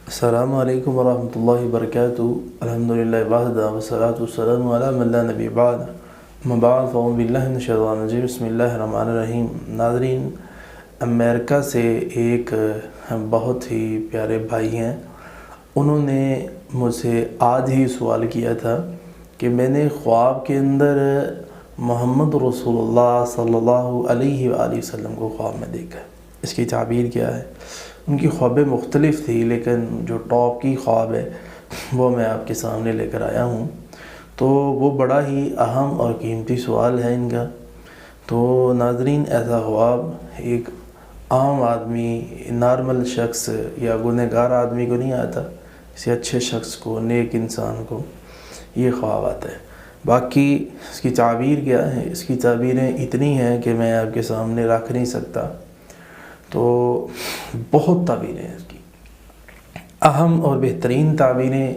السلام علیکم ورحمۃ اللہ وبرکاتہ۔ الحمدللہ وحدہ والصلاۃ والسلام علی من لا نبی بعد، اما بعد فاعوذ باللہ من الشیطان الرجیم، بسم اللہ الرحمن الرحیم۔ ناظرین، امریکہ سے ایک بہت ہی پیارے بھائی ہیں، انہوں نے مجھ سے آج ہی سوال کیا تھا کہ میں نے خواب کے اندر محمد رسول اللہ صلی اللہ علیہ وآلہ وسلم کو خواب میں دیکھا، اس کی تعبیر کیا ہے؟ ان کی خوابیں مختلف تھی، لیکن جو ٹاپ کی خواب ہے وہ میں آپ کے سامنے لے کر آیا ہوں۔ تو وہ بڑا ہی اہم اور قیمتی سوال ہے ان کا۔ تو ناظرین، ایسا خواب ایک عام آدمی، نارمل شخص یا گنہگار آدمی کو نہیں آتا، کسی اچھے شخص کو، نیک انسان کو یہ خواب آتا ہے۔ باقی اس کی تعبیر کیا ہے؟ اس کی تعبیریں اتنی ہیں کہ میں آپ کے سامنے رکھ نہیں سکتا۔ تو بہت تعبیریں ہیں اس کی، اہم اور بہترین تعبیریں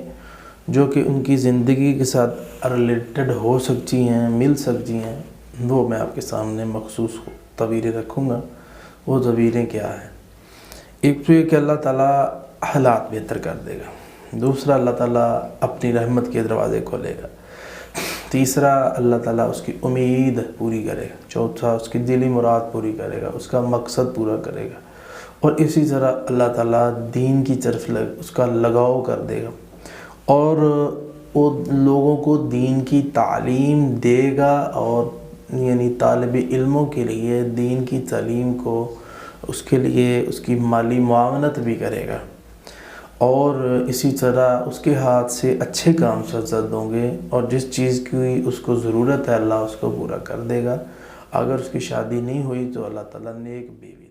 جو کہ ان کی زندگی کے ساتھ ریلیٹڈ ہو سکتی ہیں، مل سکتی ہیں، وہ میں آپ کے سامنے مخصوص تعبیریں رکھوں گا۔ وہ تعبیریں کیا ہیں؟ ایک تو یہ کہ اللہ تعالیٰ حالات بہتر کر دے گا، دوسرا اللہ تعالیٰ اپنی رحمت کے دروازے کھولے گا، تیسرا اللہ تعالیٰ اس کی امید پوری کرے گا، چوتھا اس کی دلی مراد پوری کرے گا، اس کا مقصد پورا کرے گا، اور اسی طرح اللہ تعالیٰ دین کی طرف اس کا لگاؤ کر دے گا، اور وہ لوگوں کو دین کی تعلیم دے گا، اور یعنی طالب علموں کے لیے دین کی تعلیم کو، اس کے لیے اس کی مالی معاونت بھی کرے گا، اور اسی طرح اس کے ہاتھ سے اچھے کام سرزد ہوں گے، اور جس چیز کی اس کو ضرورت ہے اللہ اس کو پورا کر دے گا۔ اگر اس کی شادی نہیں ہوئی تو اللہ تعالیٰ نیک بیوی